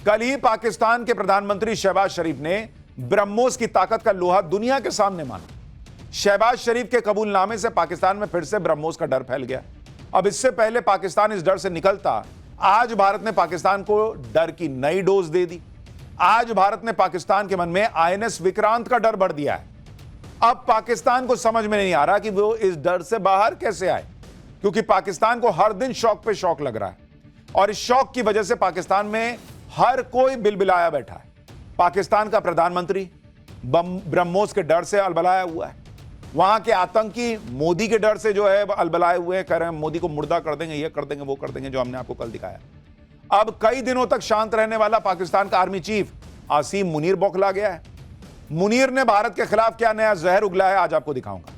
कल ही पाकिस्तान के प्रधानमंत्री शहबाज शरीफ ने ब्रह्मोस की ताकत का लोहा दुनिया के सामने माना। शहबाज शरीफ के कबूलनामे से पाकिस्तान में फिर से ब्रह्मोस का डर फैल गया। अब इससे पहले पाकिस्तान इस डर से निकलता, आज भारत ने पाकिस्तान को डर की नई डोज दे दी। आज भारत ने पाकिस्तान के मन में आईएनएस विक्रांत का डर भर दिया है। अब पाकिस्तान को समझ में नहीं आ रहा कि वो इस डर से बाहर कैसे आए, क्योंकि पाकिस्तान को हर दिन शौक पे शौक लग रहा है और इस शौक की वजह से पाकिस्तान में हर कोई बिलबिलाया बैठा है। पाकिस्तान का प्रधानमंत्री ब्रह्मोस के डर से अलबलाया हुआ है। वहां के आतंकी मोदी के डर से जो है अलबलाए हुए हैं, कह रहे हैं मोदी को मुर्दा कर देंगे, ये कर देंगे, वो कर देंगे, जो हमने आपको कल दिखाया। अब कई दिनों तक शांत रहने वाला पाकिस्तान का आर्मी चीफ आसिम मुनीर बौखला गया है। मुनीर ने भारत के खिलाफ क्या नया जहर उगला है, आज आपको दिखाऊंगा।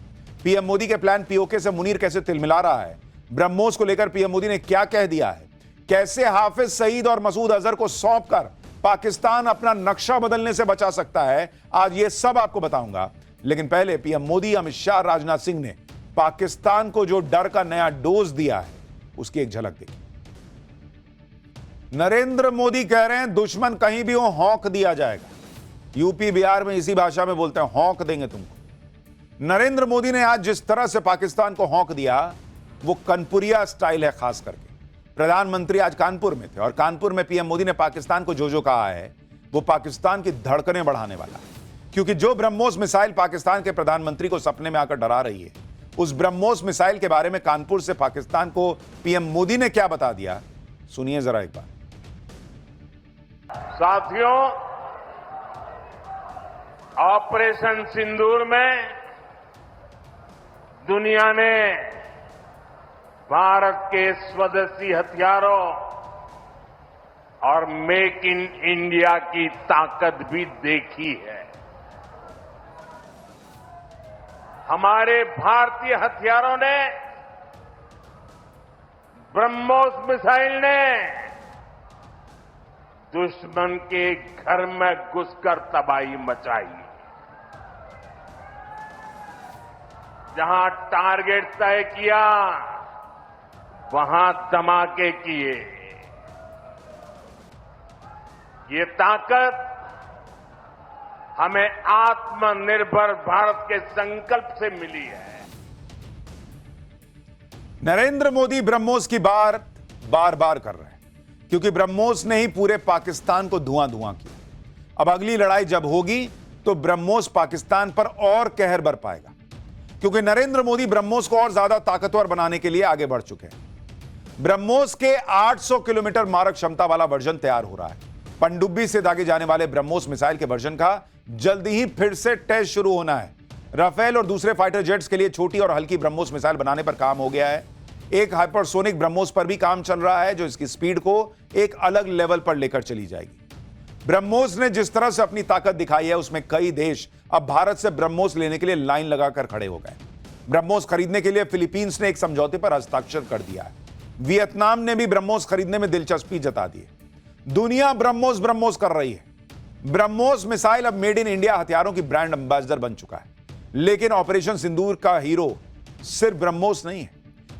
पीएम मोदी के प्लान पीओके से मुनीर कैसे तिलमिला रहा है, ब्रह्मोस को लेकर पीएम मोदी ने क्या कह दिया है, कैसे हाफिज सईद और मसूद अजहर को सौंपकर पाकिस्तान अपना नक्शा बदलने से बचा सकता है, आज ये सब आपको बताऊंगा। लेकिन पहले पीएम मोदी, अमित शाह, राजनाथ सिंह ने पाकिस्तान को जो डर का नया डोज दिया है उसकी एक झलक देखी। नरेंद्र मोदी कह रहे हैं दुश्मन कहीं भी हो हौंक दिया जाएगा। यूपी बिहार में इसी भाषा में बोलते हैं, हौंक देंगे तुमको। नरेंद्र मोदी ने आज जिस तरह से पाकिस्तान को हौंक दिया वो कनपुरिया स्टाइल है। खास करके प्रधानमंत्री आज कानपुर में थे और कानपुर में पीएम मोदी ने पाकिस्तान को जो कहा है वो पाकिस्तान की धड़कनें बढ़ाने वाला है, क्योंकि जो ब्रह्मोस मिसाइल पाकिस्तान के प्रधानमंत्री को सपने में आकर डरा रही है, उस ब्रह्मोस मिसाइल के बारे में कानपुर से पाकिस्तान को पीएम मोदी ने क्या बता दिया, सुनिए जरा एक बार। साथियों, ऑपरेशन सिंदूर में दुनिया ने भारत के स्वदेशी हथियारों और मेक इन इंडिया की ताकत भी देखी है। हमारे भारतीय हथियारों ने, ब्रह्मोस मिसाइल ने दुश्मन के घर में घुसकर तबाही मचाई। जहां टारगेट तय किया वहां धमाके किए। ये ताकत हमें आत्मनिर्भर भारत के संकल्प से मिली है। नरेंद्र मोदी ब्रह्मोस की बार बार कर रहे हैं, क्योंकि ब्रह्मोस ने ही पूरे पाकिस्तान को धुआं किया। अब अगली लड़ाई जब होगी तो ब्रह्मोस पाकिस्तान पर और कहर बरपाएगा, क्योंकि नरेंद्र मोदी ब्रह्मोस को और ज्यादा ताकतवर बनाने के लिए आगे बढ़ चुके हैं। ब्रह्मोस के 800 किलोमीटर मारक क्षमता वाला वर्जन तैयार हो रहा है। पनडुब्बी से दागे जाने वाले ब्रह्मोस मिसाइल के वर्जन का जल्दी ही फिर से टेस्ट शुरू होना है। राफेल और दूसरे फाइटर जेट्स के लिए छोटी और हल्की ब्रह्मोस मिसाइल बनाने पर काम हो गया है। एक हाइपरसोनिक ब्रह्मोस पर भी काम चल रहा है, जो इसकी स्पीड को एक अलग लेवल पर लेकर चली जाएगी। ब्रह्मोस ने जिस तरह से अपनी ताकत दिखाई है, उसमें कई देश अब भारत से ब्रह्मोस लेने के लिए लाइन लगाकर खड़े हो गए। ब्रह्मोस खरीदने के लिए फिलीपींस ने एक समझौते पर हस्ताक्षर कर दिया है। वियतनाम ने भी ब्रह्मोस खरीदने में दिलचस्पी जता दी है। दुनिया ब्रह्मोस कर रही है। ब्रह्मोस मिसाइल अब मेड इन इंडिया हथियारों की ब्रांड एम्बेसडर बन चुका है। लेकिन ऑपरेशन सिंदूर का हीरो सिर्फ ब्रह्मोस नहीं है।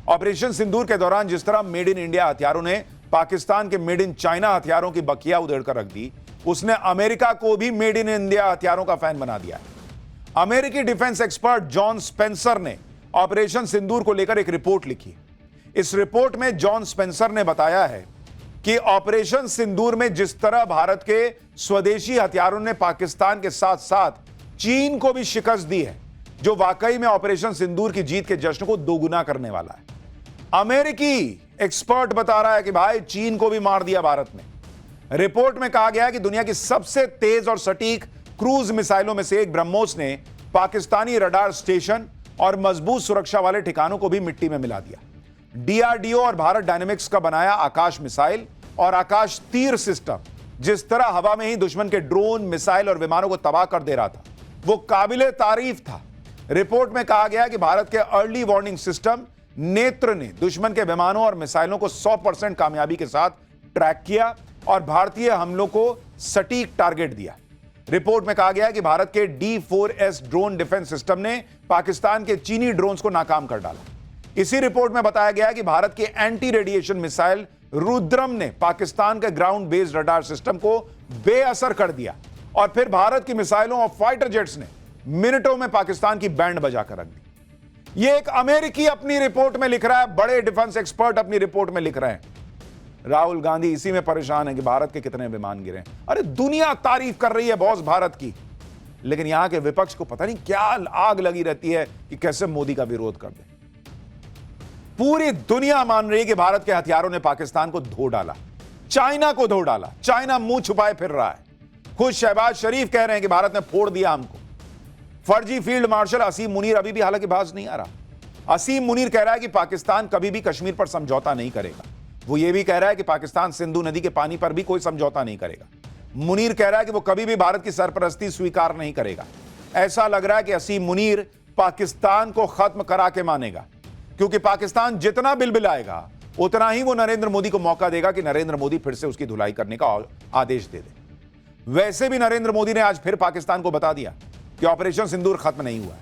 ऑपरेशन सिंदूर के दौरान जिस तरह मेड इन इंडिया हथियारों ने पाकिस्तान के मेड इन चाइना हथियारों की बखिया उधेड़कर रख दी, उसने अमेरिका को भी मेड इन इंडिया हथियारों का फैन बना दिया है। अमेरिकी डिफेंस एक्सपर्ट जॉन स्पेंसर ने ऑपरेशन सिंदूर को लेकर एक रिपोर्ट लिखी। इस रिपोर्ट में जॉन स्पेंसर ने बताया है कि ऑपरेशन सिंदूर में जिस तरह भारत के स्वदेशी हथियारों ने पाकिस्तान के साथ साथ चीन को भी शिकस्त दी है, जो वाकई में ऑपरेशन सिंदूर की जीत के जश्न को दोगुना करने वाला है। अमेरिकी एक्सपर्ट बता रहा है कि भाई चीन को भी मार दिया भारत ने। रिपोर्ट में कहा गया है कि दुनिया की सबसे तेज और सटीक क्रूज मिसाइलों में से एक ब्रह्मोस ने पाकिस्तानी रडार स्टेशन और मजबूत सुरक्षा वाले ठिकानों को भी मिट्टी में मिला दिया। डीआरडीओ और भारत डायनेमिक्स का बनाया आकाश मिसाइल और आकाश तीर सिस्टम जिस तरह हवा में ही दुश्मन के ड्रोन, मिसाइल और विमानों को तबाह कर दे रहा था, वो काबिले तारीफ था। रिपोर्ट में कहा गया कि भारत के अर्ली वार्निंग सिस्टम नेत्र ने दुश्मन के विमानों और मिसाइलों को 100% कामयाबी के साथ ट्रैक किया और भारतीय हमलों को सटीक टारगेट दिया। रिपोर्ट में कहा गया कि भारत के D4S ड्रोन डिफेंस सिस्टम ने पाकिस्तान के चीनी ड्रोन्स को नाकाम कर डाला। इसी रिपोर्ट में बताया गया कि भारत के एंटी रेडिएशन मिसाइल रुद्रम ने पाकिस्तान के ग्राउंड बेस्ड रडार सिस्टम को बेअसर कर दिया और फिर भारत की मिसाइलों और फाइटर जेट्स ने मिनटों में पाकिस्तान की बैंड बजाकर रख दी। यह एक अमेरिकी अपनी रिपोर्ट में लिख रहा है, बड़े डिफेंस एक्सपर्ट अपनी रिपोर्ट में लिख रहे हैं। राहुल गांधी इसी में परेशान है कि भारत के कितने विमान गिरे। अरे दुनिया तारीफ कर रही है बॉस भारत की, लेकिन यहां के विपक्ष को पता नहीं क्या आग लगी रहती है कि कैसे मोदी का विरोध कर दे। पूरी दुनिया मान रही है कि भारत के हथियारों ने पाकिस्तान को धो डाला, चाइना को धो डाला। चाइना मुंह छुपाए फिर रहा है। खुद शहबाज शरीफ कह रहे हैं कि भारत ने फोड़ दिया हमको। फर्जी फील्ड मार्शल असीम मुनीर अभी भी हालांकि बाज नहीं आ रहा। असीम मुनीर कह रहा है कि पाकिस्तान कभी भी कश्मीर पर समझौता नहीं करेगा। वो ये भी कह रहा है कि पाकिस्तान सिंधु नदी के पानी पर भी कोई समझौता नहीं करेगा। मुनीर कह रहा है कि वो कभी भी भारत की सरपरस्ती स्वीकार नहीं करेगा। ऐसा लग रहा है कि असीम मुनीर पाकिस्तान को खत्म करा के मानेगा, क्योंकि पाकिस्तान जितना बिलबिलाएगा उतना ही वो नरेंद्र मोदी को मौका देगा कि नरेंद्र मोदी फिर से उसकी धुलाई करने का आदेश दे दे। वैसे भी नरेंद्र मोदी ने आज फिर पाकिस्तान को बता दिया कि ऑपरेशन सिंदूर खत्म नहीं हुआ है।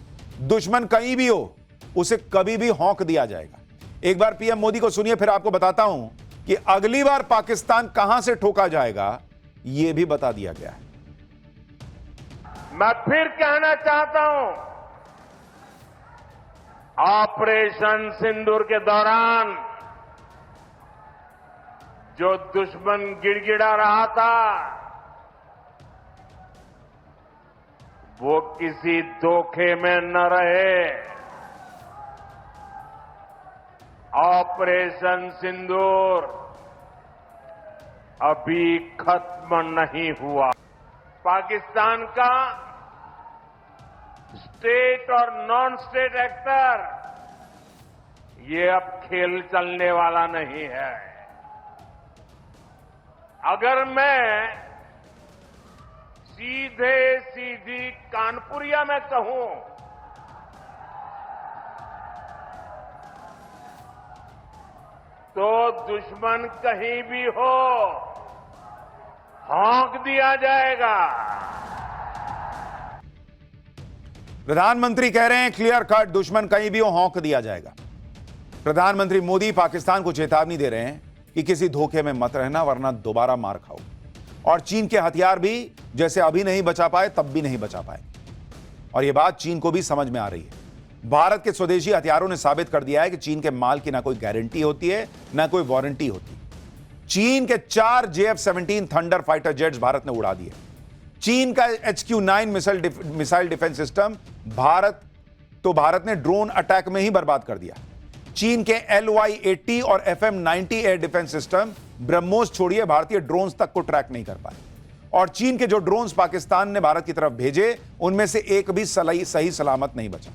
दुश्मन कहीं भी हो उसे कभी भी हौंक दिया जाएगा। एक बार पीएम मोदी को सुनिए, फिर आपको बताता हूं कि अगली बार पाकिस्तान कहां से ठोका जाएगा यह भी बता दिया गया है। मैं फिर कहना चाहता हूं, ऑपरेशन सिंदूर के दौरान जो दुश्मन गिड़गिड़ा रहा था वो किसी धोखे में न रहे। ऑपरेशन सिंदूर अभी खत्म नहीं हुआ। पाकिस्तान का स्टेट और नॉन स्टेट एक्टर ये अब खेल चलने वाला नहीं है। अगर मैं सीधे सीधी कानपुरिया में कहूं तो दुश्मन कहीं भी हो हौंक दिया जाएगा। प्रधानमंत्री कह रहे हैं क्लियर कट, दुश्मन कहीं भी हो हौंक दिया जाएगा। प्रधानमंत्री मोदी पाकिस्तान को चेतावनी दे रहे हैं कि किसी धोखे में मत रहना वरना दोबारा मार खाओ। और चीन के हथियार भी जैसे अभी नहीं बचा पाए तब भी नहीं बचा पाए, और यह बात चीन को भी समझ में आ रही है। भारत के स्वदेशी हथियारों ने साबित कर दिया है कि चीन के माल की ना कोई गारंटी होती है ना कोई वारंटी होती। चीन के 4 JF-17 thunder fighter jets Bharat ने उड़ा दिए। चीन का HQ-9 missile defence system Bharat ने ड्रोन अटैक में ही बर्बाद कर दिया। चीन के LY-80 और FM-90 air defence system BrahMos छोड़िए भारतीय ड्रोन्स तक को ट्रैक नहीं कर पाए। और चीन के जो ड्रोन्स पाकिस्तान ने भारत की तरफ भेजे उनमें से एक भी सही सलामत नहीं बचा।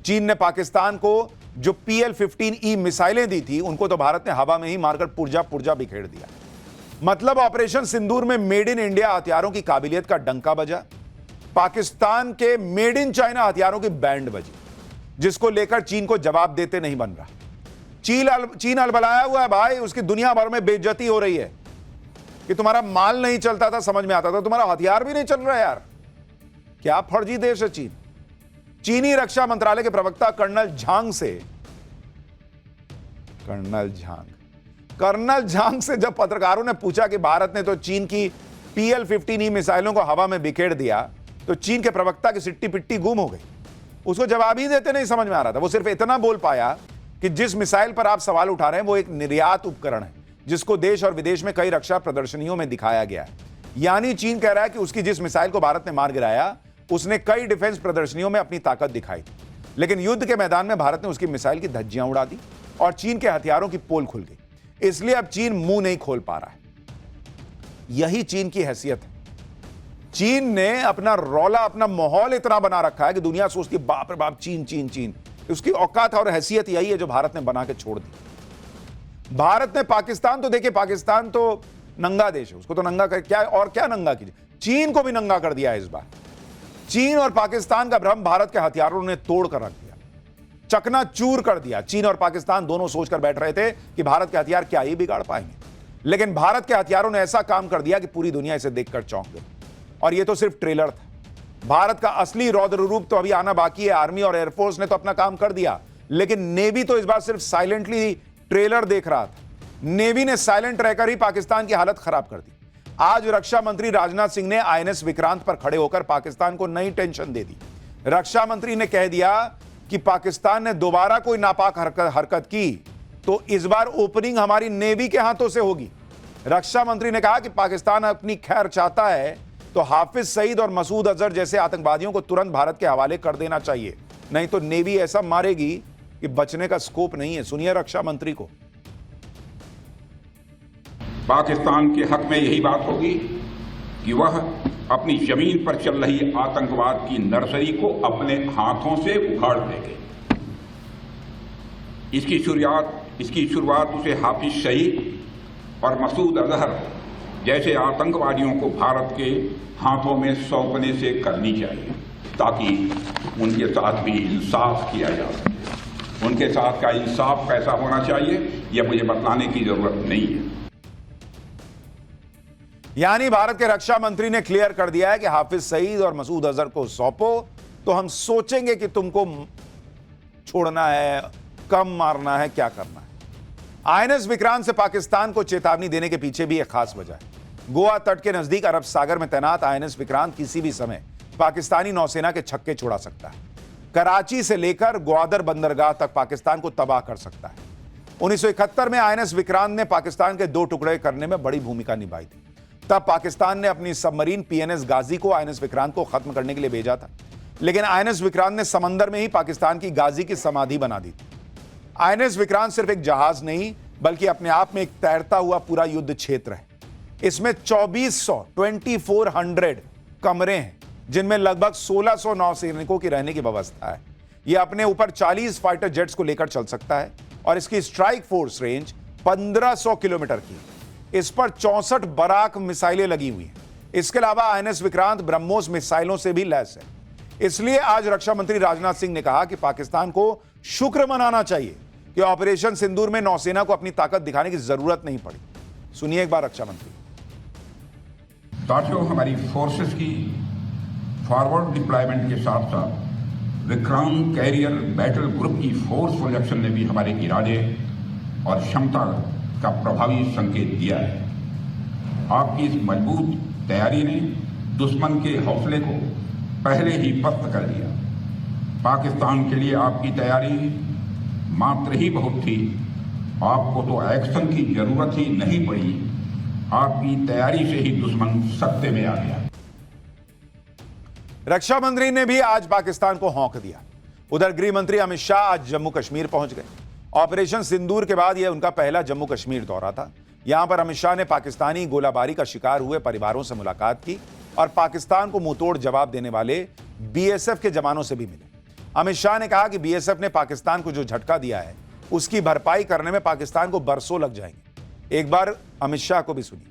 चीन ने पाकिस्तान को जो PL-15E मिसाइलें दी थी उनको तो भारत ने हवा में ही मारकर पुर्जा बिखेर दिया। मतलब ऑपरेशन सिंदूर में मेड इन इंडिया हथियारों की काबिलियत का डंका बजा, पाकिस्तान के मेड इन चाइना हथियारों की बैंड बजी, जिसको लेकर चीन को जवाब देते नहीं बन रहा। चीन अलबलाया हुआ है भाई, उसकी दुनिया भर में बेइज्जती हो रही है कि तुम्हारा माल नहीं चलता था, समझ में आता था, तुम्हारा हथियार भी नहीं चल रहा है यार। क्या फर्जी देश है चीन। चीनी रक्षा मंत्रालय के प्रवक्ता कर्नल झांग से जब पत्रकारों ने पूछा कि भारत ने तो चीन की PL-15E मिसाइलों को हवा में बिखेर दिया, तो चीन के प्रवक्ता की सिट्टी पिट्टी गुम हो गई। उसको जवाब ही देते नहीं समझ में आ रहा था। वो सिर्फ इतना बोल पाया कि जिस मिसाइल पर आप सवाल उठा रहे हैं वो एक निर्यात उपकरण है, जिसको देश और विदेश में कई रक्षा प्रदर्शनियों में दिखाया गया है। यानी चीन कह रहा है कि उसकी जिस मिसाइल को भारत ने मार गिराया उसने कई डिफेंस प्रदर्शनियों में अपनी ताकत दिखाई, लेकिन युद्ध के मैदान में भारत ने उसकी मिसाइल की धज्जियां उड़ा दी और चीन के हथियारों की पोल खुल गई। इसलिए अब चीन मुंह नहीं खोल पा रहा है। यही चीन की हैसियत है। चीन ने अपना रौला, अपना माहौल इतना बना रखा है कि दुनिया सोचती है बाप रे बाप चीन चीन चीन। उसकी औकात और हैसियत यही है जो भारत ने बना के छोड़ दी। भारत ने पाकिस्तान तो देखिए, पाकिस्तान तो नंगा देश है, उसको तो नंगा कर क्या और क्या नंगा कीजिए। चीन को भी नंगा कर दिया है इस बार। चीन और पाकिस्तान का भ्रम भारत के हथियारों ने तोड़ कर रख दिया, चकनाचूर कर दिया। चीन और पाकिस्तान दोनों सोचकर बैठ रहे थे कि भारत के हथियार क्या ही बिगाड़ पाएंगे, लेकिन भारत के हथियारों ने ऐसा काम कर दिया कि पूरी दुनिया इसे देखकर चौंक गई। और यह तो सिर्फ ट्रेलर था। भारत का असली रौद्र रूप तो अभी आना बाकी है। आर्मी और एयरफोर्स ने तो अपना काम कर दिया, लेकिन नेवी तो इस बार सिर्फ साइलेंटली ट्रेलर देख रहा था। नेवी ने साइलेंट रहकर ही पाकिस्तान की हालत खराब कर दी। आज रक्षा मंत्री राजनाथ सिंह ने आईएनएस विक्रांत पर खड़े होकर पाकिस्तान को नई टेंशन दे दी। रक्षा मंत्री ने कह दिया कि पाकिस्तान ने दोबारा कोई नापाक हरकत की तो इस बार ओपनिंग हमारी नेवी के हाथों से होगी। रक्षा मंत्री ने कहा कि पाकिस्तान अपनी खैर चाहता है तो हाफिज सईद और मसूद अजहर जैसे आतंकवादियों को तुरंत भारत के हवाले कर देना चाहिए, नहीं तो नेवी ऐसा मारेगी कि बचने का स्कोप नहीं है। सुनिए रक्षा मंत्री को। पाकिस्तान के हक में यही बात होगी कि वह अपनी जमीन पर चल रही आतंकवाद की नर्सरी को अपने हाथों से उखाड़ देंगे। इसकी शुरुआत उसे हाफिज सईद और मसूद अजहर जैसे आतंकवादियों को भारत के हाथों में सौंपने से करनी चाहिए, ताकि उनके साथ भी इंसाफ किया जा सके। उनके साथ का इंसाफ कैसा होना चाहिए यह मुझे बतलाने की जरूरत नहीं है। यानी भारत के रक्षा मंत्री ने क्लियर कर दिया है कि हाफिज सईद और मसूद अजहर को सौंपो तो हम सोचेंगे कि तुमको छोड़ना है, कम मारना है, क्या करना है। आईएनएस विक्रांत से पाकिस्तान को चेतावनी देने के पीछे भी एक खास वजह है। गोवा तट के नजदीक अरब सागर में तैनात आईएनएस विक्रांत किसी भी समय पाकिस्तानी नौसेना के छक्के छुड़ा सकता है। कराची से लेकर ग्वादर बंदरगाह तक पाकिस्तान को तबाह कर सकता है। 1971 में आईएनएस विक्रांत ने पाकिस्तान के 2 टुकड़े करने में बड़ी भूमिका निभाई थी। तब पाकिस्तान ने अपनी सबमरीन पीएनएस गाजी को आईएनएस विक्रांत को खत्म करने के लिए भेजा था, लेकिन आईएनएस विक्रांत ने समंदर में ही पाकिस्तान की गाजी की समाधि बना दी थी। आईएनएस विक्रांत सिर्फ एक जहाज नहीं बल्कि अपने आप में एक तैरता हुआ पूरा युद्ध क्षेत्र है। इसमें 2400 कमरे हैं, जिनमें लगभग 1600 नौसैनिकों की रहने की व्यवस्था है। यह अपने ऊपर 40 फाइटर जेट्स को लेकर चल सकता है और इसकी स्ट्राइक फोर्स रेंज 1500 किलोमीटर की। इस पर 64 बराक मिसाइलें लगी हुई हैं। इसके अलावा आईएनएस विक्रांत ब्रह्मोस मिसाइलों से भी लैस है। इसलिए आज रक्षा मंत्री राजनाथ सिंह ने कहा कि पाकिस्तान को शुक्र मनाना चाहिए कि ऑपरेशन सिंदूर में नौसेना को अपनी ताकत दिखाने की जरूरत नहीं पड़ी। सुनिए एक बार रक्षा मंत्री। साथियों, हमारी फोर्सेस की फॉरवर्ड डिप्लॉयमेंट के साथ साथ विक्रांत कैरियर बैटल ग्रुप की फोर्स प्रोजेक्शन ने भी हमारे इरादे और क्षमता का प्रभावी संकेत दिया है। आपकी इस मजबूत तैयारी ने दुश्मन के हौसले को पहले ही पस्त कर दिया। पाकिस्तान के लिए आपकी तैयारी मात्र ही बहुत थी, आपको तो एक्शन की जरूरत ही नहीं पड़ी। आपकी तैयारी से ही दुश्मन सत्ते में आ गया। रक्षा मंत्री ने भी आज पाकिस्तान को हौंक दिया। उधर गृह मंत्री अमित शाह आज जम्मू कश्मीर पहुंच गए। ऑपरेशन सिंदूर के बाद यह उनका पहला जम्मू कश्मीर दौरा था। यहां पर अमित शाह ने पाकिस्तानी गोलाबारी का शिकार हुए परिवारों से मुलाकात की और पाकिस्तान को मुंहतोड़ जवाब देने वाले बीएसएफ के जवानों से भी मिले। अमित शाह ने कहा कि बीएसएफ ने पाकिस्तान को जो झटका दिया है उसकी भरपाई करने में पाकिस्तान को बरसों लग जाएंगे। एक बार अमित शाह को भी सुनिए।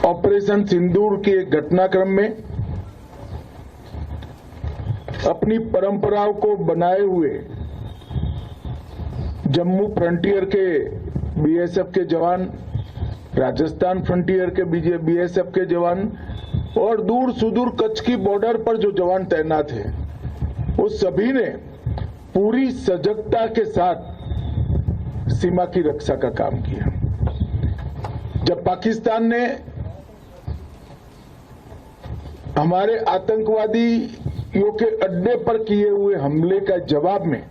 ऑपरेशन सिंदूर के घटनाक्रम में अपनी परंपराओं को बनाए हुए जम्मू फ्रंटियर के बीएसएफ के जवान, राजस्थान फ्रंटियर के बीएसएफ के जवान और दूर सुदूर कच्छ की बॉर्डर पर जो जवान तैनात हैं, वो सभी ने पूरी सजगता के साथ सीमा की रक्षा का काम किया। जब पाकिस्तान ने हमारे आतंकवादियों के अड्डे पर किए हुए हमले का जवाब में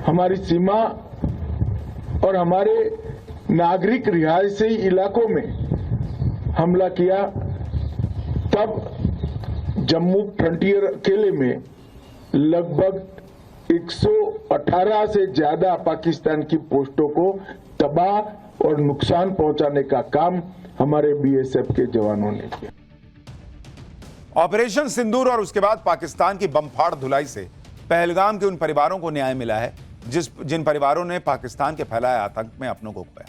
हमारी सीमा और हमारे नागरिक रिहायशी इलाकों में हमला किया, तब जम्मू फ्रंटियर अकेले में लगभग 118 से ज्यादा पाकिस्तान की पोस्टों को तबाह और नुकसान पहुंचाने का काम हमारे बीएसएफ के जवानों ने किया। ऑपरेशन सिंदूर और उसके बाद पाकिस्तान की बमफाड़ धुलाई से पहलगाम के उन परिवारों को न्याय मिला है जिन परिवारों ने पाकिस्तान के फैलाए आतंक में अपनों को खोया।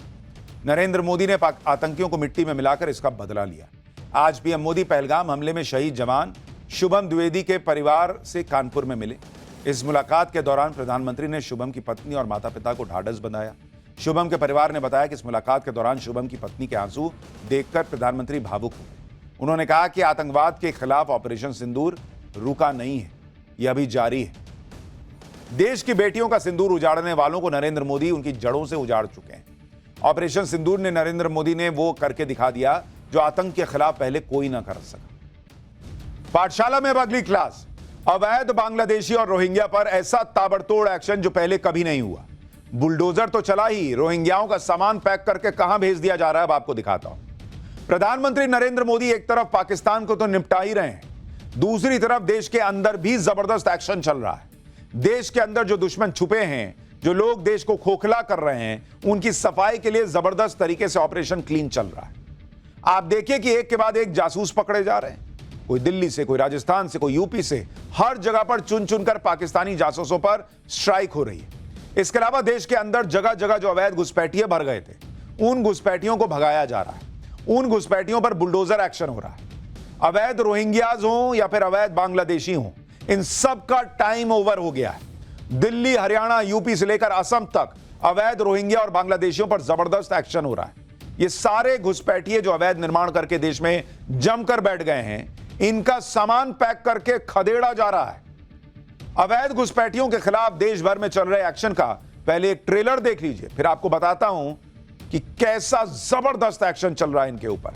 नरेंद्र मोदी ने आतंकियों को मिट्टी में मिलाकर इसका बदला लिया। आज पीएम मोदी पहलगाम हमले में शहीद जवान शुभम द्विवेदी के परिवार से कानपुर में मिले। इस मुलाकात के दौरान प्रधानमंत्री ने शुभम की पत्नी और माता पिता को ढाढ़स बंधाया। शुभम के परिवार ने बताया कि इस मुलाकात के दौरान शुभम की पत्नी के आंसू देखकर प्रधानमंत्री भावुक हो गए। उन्होंने कहा कि आतंकवाद के खिलाफ ऑपरेशन सिंदूर रुका नहीं है, यह अभी जारी है। देश की बेटियों का सिंदूर उजाड़ने वालों को नरेंद्र मोदी उनकी जड़ों से उजाड़ चुके हैं। ऑपरेशन सिंदूर ने नरेंद्र मोदी ने वो करके दिखा दिया जो आतंक के खिलाफ पहले कोई ना कर सका। पाठशाला में अब अगली क्लास, अवैध बांग्लादेशी और रोहिंग्या पर ऐसा ताबड़तोड़ एक्शन जो पहले कभी नहीं हुआ। बुलडोजर तो चला ही, रोहिंग्याओं का सामान पैक करके कहां भेज दिया जा रहा है अब आपको दिखाता हूं। प्रधानमंत्री नरेंद्र मोदी एक तरफ पाकिस्तान को तो निपटा ही रहे हैं, दूसरी तरफ देश के अंदर भी जबरदस्त एक्शन चल रहा है। देश के अंदर जो दुश्मन छुपे हैं, जो लोग देश को खोखला कर रहे हैं, उनकी सफाई के लिए जबरदस्त तरीके से ऑपरेशन क्लीन चल रहा है। आप देखिए कि एक के बाद एक जासूस पकड़े जा रहे हैं, कोई दिल्ली से, कोई राजस्थान से, कोई यूपी से, हर जगह पर चुन चुनकर पाकिस्तानी जासूसों पर स्ट्राइक हो रही है। इसके अलावा देश के अंदर जगह जगह जो अवैध घुसपैठिए भर गए थे, उन घुसपैठियों को भगाया जा रहा है, उन घुसपैठियों पर बुलडोजर एक्शन हो रहा है। अवैध रोहिंग्याज हो या फिर अवैध बांग्लादेशी हो, इन सब का टाइम ओवर हो गया है। दिल्ली, हरियाणा, यूपी से लेकर असम तक अवैध रोहिंग्या और बांग्लादेशियों पर जबरदस्त एक्शन हो रहा है। ये सारे घुसपैठिए जो अवैध निर्माण करके देश में जमकर बैठ गए हैं, इनका सामान पैक करके खदेड़ा जा रहा है। अवैध घुसपैठियों के खिलाफ देश भर में चल रहे एक्शन का पहले एक ट्रेलर देख लीजिए, फिर आपको बताता हूं कि कैसा जबरदस्त एक्शन चल रहा है इनके ऊपर।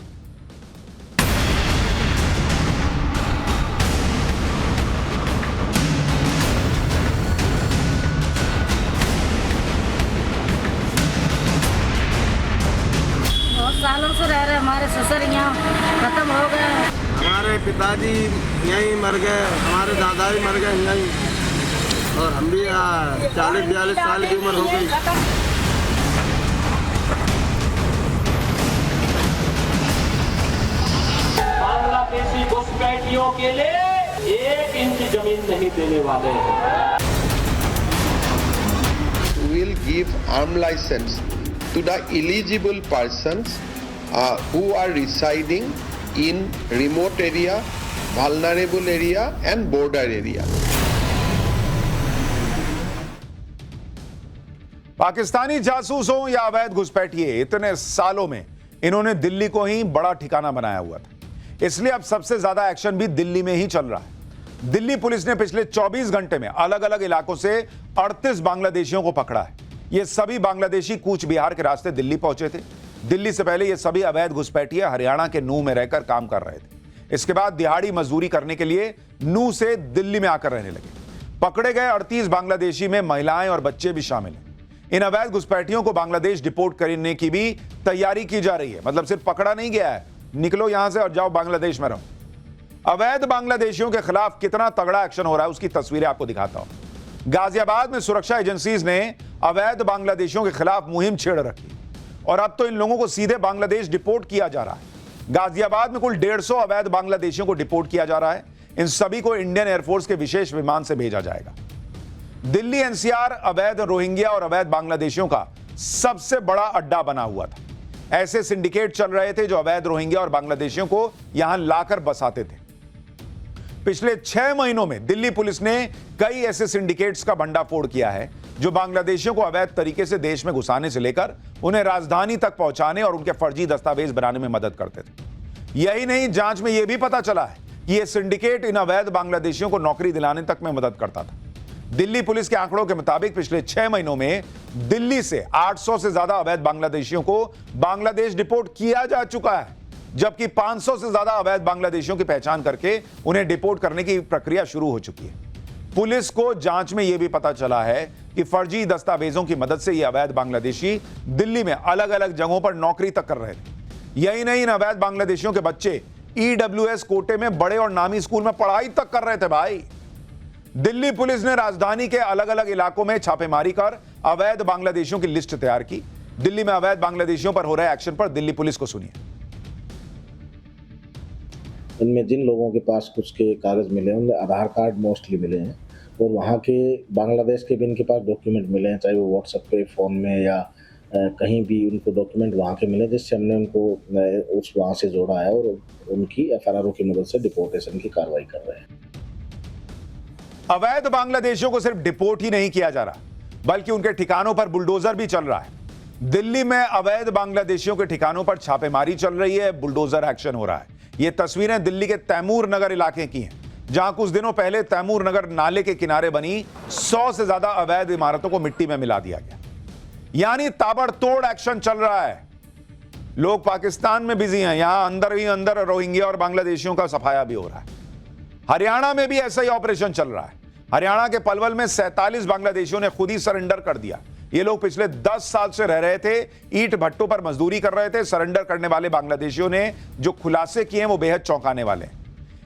बहुत सालों से रह रहे, हमारे ससुर यहाँ खत्म हो गए, हमारे पिताजी यहीं मर गए, हमारे दादा भी मर गए यहीं, और हम भी 40-42 साल की उम्र हो गई। बांग्लादेशी घुसपैठियों के लिए 1 इंच जमीन नहीं देने वाले हैं। Will give arm license to the eligible persons who are residing in remote area, vulnerable area and border area. Pakistani जासूस हो या अवैध घुसपैठिए, इतने सालों में इन्होंने दिल्ली को ही बड़ा ठिकाना बनाया हुआ था, इसलिए अब सबसे ज्यादा एक्शन भी दिल्ली में ही चल रहा है। दिल्ली पुलिस ने पिछले 24 घंटे में अलग अलग इलाकों से 38 बांग्लादेशियों को पकड़ा है। ये सभी बांग्लादेशी कूच बिहार के रास्ते दिल्ली पहुंचे थे। दिल्ली से पहले ये सभी अवैध घुसपैठिए हरियाणा के नूह में रहकर काम कर रहे थे। इसके बाद दिहाड़ी मजदूरी करने के लिए नूह से दिल्ली में आकर रहने लगे। पकड़े गए 38 बांग्लादेशी में महिलाएं और बच्चे भी शामिल हैं। इन अवैध घुसपैठियों को बांग्लादेश डिपोर्ट करने की भी तैयारी की जा रही है। मतलब सिर्फ पकड़ा नहीं गया है, निकलो यहां से और जाओ बांग्लादेश में रहो। अवैध बांग्लादेशियों के खिलाफ कितना तगड़ा एक्शन हो रहा है उसकी तस्वीरें आपको दिखाता हूं। गाजियाबाद में सुरक्षा एजेंसीज ने अवैध बांग्लादेशियों के खिलाफ मुहिम छेड़ रखी और अब तो इन लोगों को सीधे बांग्लादेश डिपोर्ट किया जा रहा है। गाजियाबाद में कुल 150 अवैध बांग्लादेशियों को डिपोर्ट किया जा रहा है। इन सभी को इंडियन एयरफोर्स के विशेष विमान से भेजा जाएगा। दिल्ली एनसीआर अवैध रोहिंग्या और अवैध बांग्लादेशियों का सबसे बड़ा अड्डा बना हुआ था। ऐसे सिंडिकेट चल रहे थे जो अवैध रोहिंग्या और बांग्लादेशियों को यहां लाकर बसाते थे। पिछले 6 महीनों में दिल्ली पुलिस ने कई ऐसे सिंडिकेट्स का भंडाफोड़ किया है जो बांग्लादेशियों को अवैध तरीके से देश में घुसाने से लेकर उन्हें राजधानी तक पहुंचाने और उनके फर्जी दस्तावेज बनाने में मदद करते थे। यही नहीं, जांच में यह भी पता चला है कि यह सिंडिकेट इन अवैध बांग्लादेशियों को नौकरी दिलाने तक में मदद करता था। दिल्ली पुलिस के आंकड़ों के मुताबिक पिछले 6 महीनों में दिल्ली से 800 से ज्यादा अवैध बांग्लादेशियों को बांग्लादेश डिपोर्ट किया जा चुका है, जबकि 500 से ज्यादा अवैध बांग्लादेशियों की पहचान करके उन्हें डिपोर्ट करने की प्रक्रिया शुरू हो चुकी है। पुलिस को जांच में यह भी पता चला है कि फर्जी दस्तावेजों की मदद से ये अवैध बांग्लादेशी दिल्ली में अलग अलग जगहों पर नौकरी तक कर रहे थे। यही नहीं, इन अवैध बांग्लादेशियों के बच्चे ईडब्ल्यूएस कोटे में बड़े और नामी स्कूल में पढ़ाई तक कर रहे थे। भाई, दिल्ली पुलिस ने राजधानी के अलग अलग इलाकों में छापेमारी कर अवैध बांग्लादेशियों की लिस्ट तैयार की। दिल्ली में अवैध बांग्लादेशियों पर हो रहे एक्शन पर दिल्ली पुलिस को सुनिए। इनमें जिन लोगों के पास कुछ के कागज मिले हैं उनमें आधार कार्ड मोस्टली मिले हैं और वहाँ के बांग्लादेश के भी इनके पास डॉक्यूमेंट मिले हैं, चाहे वो व्हाट्सएप पे, फ़ोन में या कहीं भी उनको डॉक्यूमेंट वहाँ के मिले, जिससे हमने उनको उस वहाँ से जोड़ा है और उनकी एफआरआर की मदद से डिपोर्टेशन की कार्रवाई कर रहे हैं। अवैध बांग्लादेशियों को सिर्फ डिपोर्ट ही नहीं किया जा रहा, बल्कि उनके ठिकानों पर बुलडोजर भी चल रहा है। दिल्ली में अवैध बांग्लादेशियों के ठिकानों पर छापेमारी चल रही है, बुलडोजर एक्शन हो रहा है। ये तस्वीरें दिल्ली के तैमूर नगर इलाके की हैं, जहां कुछ दिनों पहले तैमूर नगर नाले के किनारे बनी 100 से ज्यादा अवैध इमारतों को मिट्टी में मिला दिया गया। यानी ताबड़तोड़ एक्शन चल रहा है। लोग पाकिस्तान में बिजी हैं, यहां अंदर ही अंदर रोहिंग्या और बांग्लादेशियों का सफाया भी हो रहा है। हरियाणा में भी ऐसा ही ऑपरेशन चल रहा है। हरियाणा के पलवल में 47 बांग्लादेशियों ने खुद ही सरेंडर कर दिया। ये लोग पिछले 10 साल से रह रहे थे, ईंट भट्टों पर मजदूरी कर रहे थे। सरेंडर करने वाले बांग्लादेशियों ने जो खुलासे किए हैं वो बेहद चौंकाने वाले हैं।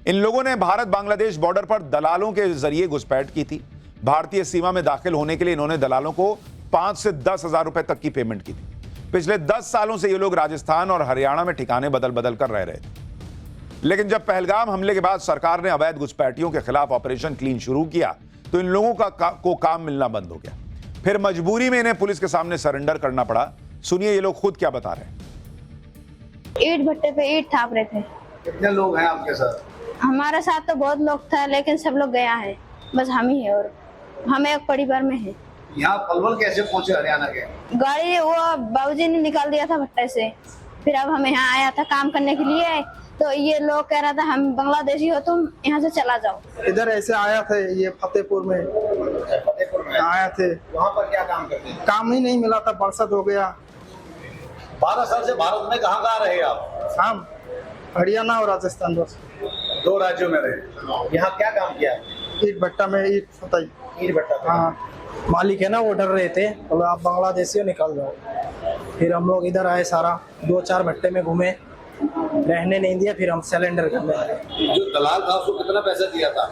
इन लोगों ने भारत बांग्लादेश बॉर्डर पर दलालों के जरिए घुसपैठ की थी। भारतीय सीमा में दाखिल होने के लिए इन्होंने दलालों को 5 से 10 हजार रुपए तक की पेमेंट की थी। पिछले 10 सालों से ये लोग राजस्थान और हरियाणा में ठिकाने बदल बदल कर रह रहे थे। लेकिन जब पहलगाम हमले के बाद सरकार ने अवैध घुसपैठियों के खिलाफ ऑपरेशन क्लीन शुरू किया तो इन लोगों को काम मिलना बंद हो गया। फिर मजबूरी में इन्हें पुलिस के सामने सरेंडर करना पड़ा। सुनिए ये लोग खुद क्या बता रहे हैं। ईंट भट्टे पे ईंट थाप रहे थे। कितने लोग हैं आपके साथ? हमारे साथ तो बहुत लोग था, लेकिन सब लोग गया है, बस हम ही है और हम एक परिवार में है। यहाँ पलवल कैसे पहुँचे हरियाणा के? गाड़ी वो बाबूजी ने निकाल दिया था भट्टे से, फिर अब हम यहाँ आया था काम करने के लिए। तो ये लोग कह रहा था हम बांग्लादेशी हो, तुम यहाँ से चला जाओ। इधर ऐसे आया थे, ये फतेहपुर में आया थे। वहाँ पर क्या काम करते हैं? काम ही नहीं मिला था, बरसात हो गया। 12 साल से भारत में कहाँ रहे आप? हम हरियाणा और राजस्थान, बस 2 राज्यों में रहे। यहाँ क्या काम किया? ईंट भट्टा में ईंट फताई। ईंट भट्टा? हाँ, मालिक है ना, वो डर रहे थे, बोले आप बांग्लादेशी हो, निकल जाओ। फिर हम लोग इधर आए, सारा 2-4 भट्टे में घूमे, रहने नहीं दिया, फिर हम सिलेंडर करने आए। जो दलाल था उसको कितना पैसा दिया था?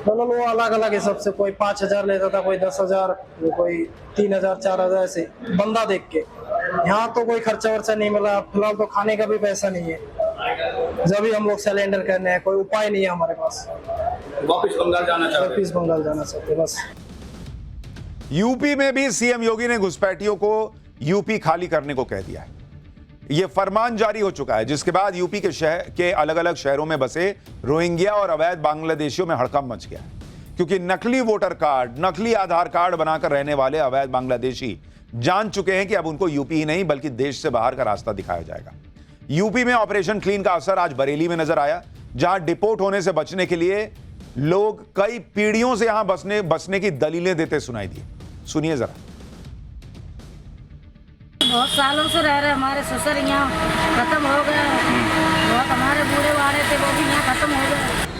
दोनों लोग अलग अलग है, सबसे कोई 5,000 लेता था, कोई 10,000, कोई 3,000 4,000 ऐसे बंदा देख के। यहाँ तो कोई खर्चा वर्चा नहीं मिला, फिलहाल तो खाने का भी पैसा नहीं है। जब भी हम लोग सिलेंडर करने हैं, कोई उपाय नहीं है हमारे पास। वापिस बंगाल जाना चाहते? वापिस बंगाल जाना चाहते बस। यूपी में भी सीएम योगी ने घुसपैठियों को यूपी खाली करने को कह दिया है। यह फरमान जारी हो चुका है, जिसके बाद यूपी के शहर के अलग अलग शहरों में बसे रोहिंग्या और अवैध बांग्लादेशियों में हड़कंप मच गया, क्योंकि नकली वोटर कार्ड, नकली आधार कार्ड बनाकर रहने वाले अवैध बांग्लादेशी जान चुके हैं कि अब उनको यूपी ही नहीं बल्कि देश से बाहर का रास्ता दिखाया जाएगा। यूपी में ऑपरेशन क्लीन का असर आज बरेली में नजर आया, जहां डिपोर्ट होने से बचने के लिए लोग कई पीढ़ियों से यहां बसने की दलीलें देते सुनाई दी। सुनिए जरा। बहुत सालों से रह रहे, हमारे ससुर यहाँ खत्म हो गए, बहुत हमारे बूढ़े वाले थे वो भी यहाँ खत्म हो गए।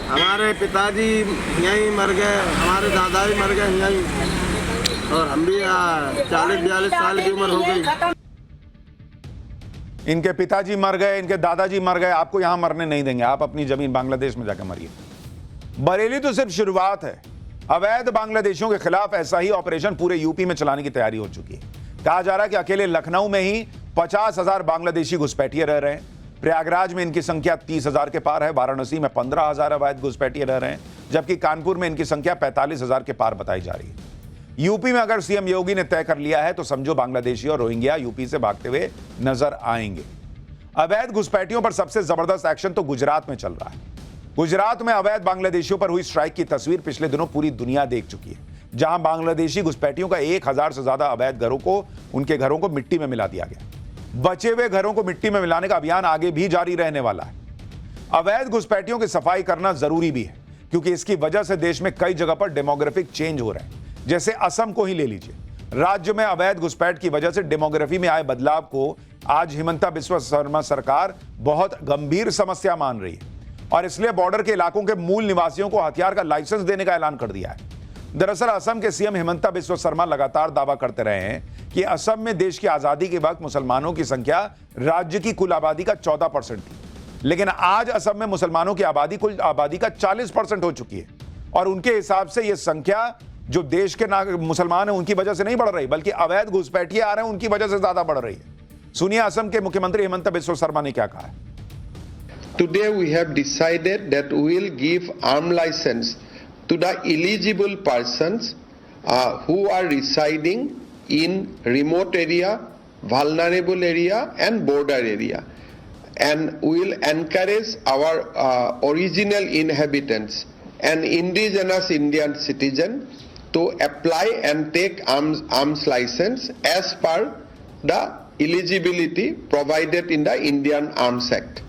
हमारे पिताजी यहीं मर गए, हमारे दादा भी मर गए यहीं, और हम भी 40-42 साल की उम्र हो गई। इनके पिताजी मर गए, इनके दादाजी मर गए, आपको यहां मरने नहीं देंगे। आप अपनी जमीन बांग्लादेश में जाकर मरिए। बरेली तो सिर्फ शुरुआत है। अवैध बांग्लादेशियों के खिलाफ ऐसा ही ऑपरेशन पूरे यूपी में चलाने की तैयारी हो चुकी है। कहा जा रहा है कि अकेले लखनऊ में ही 50,000 बांग्लादेशी घुसपैठिए रह रहे हैं। प्रयागराज में इनकी संख्या 30,000 के पार है। वाराणसी में 15,000 अवैध घुसपैठिए रह रहे हैं, जबकि कानपुर में इनकी संख्या 45,000 के पार बताई जा रही है। यूपी में अगर सीएम योगी ने तय कर लिया है तो समझो बांग्लादेशी और रोहिंग्या यूपी से भागते हुए नजर आएंगे। अवैध घुसपैठियों पर सबसे जबरदस्त एक्शन तो गुजरात में चल रहा है। गुजरात में अवैध बांग्लादेशियों पर हुई स्ट्राइक की तस्वीर पिछले दिनों पूरी दुनिया देख चुकी है, जहां बांग्लादेशी घुसपैठियों का 1,000 से ज्यादा अवैध उनके घरों को मिट्टी में मिला दिया गया। बचे हुए घरों को मिट्टी में मिलाने का अभियान आगे भी जारी रहने वाला है। अवैध घुसपैठियों की सफाई करना जरूरी भी है, क्योंकि इसकी वजह से देश में कई जगह पर डेमोग्राफिक चेंज हो रहे हैं। जैसे असम को ही ले लीजिए, राज्य में अवैध घुसपैठ की वजह से डेमोग्राफी में आए बदलाव को आज हिमंता बिस्वा शर्मा सरकार बहुत गंभीर समस्या मान रही है, और इसलिए बॉर्डर के इलाकों के मूल निवासियों को हथियार का लाइसेंस देने का ऐलान कर दिया है। दरअसल असम के सीएम हिमंता बिस्वा शर्मा लगातार दावा करते रहे हैं कि असम में देश की आजादी के वक्त मुसलमानों की संख्या राज्य की कुल आबादी का 14% थी, लेकिन आज असम में मुसलमानों की आबादी कुल आबादी का 40% हो चुकी है, और उनके हिसाब से यह संख्या जो देश के मुसलमान हैं उनकी वजह से नहीं बढ़ रही, बल्कि अवैध घुसपैठिए आ रहे हैं उनकी वजह से ज्यादा बढ़ रही है। सुनिए असम के मुख्यमंत्री हिमंता बिस्वा शर्मा ने क्या कहा है। Today we have decided that we will give arm license to the eligible persons who are residing in remote area, vulnerable area and border area, and we will encourage our original inhabitants and indigenous Indian citizen to apply and take arms license as per the eligibility provided in the Indian Arms Act.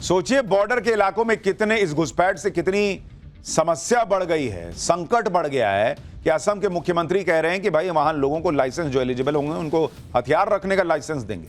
सोचिए border के इलाकों में कितने, इस घुसपैठ से कितनी समस्या बढ़ गई है, संकट बढ़ गया है कि असम के मुख्यमंत्री कह रहे हैं कि भाई वहां लोगों को लाइसेंस, जो एलिजिबल होंगे उनको हथियार रखने का लाइसेंस देंगे।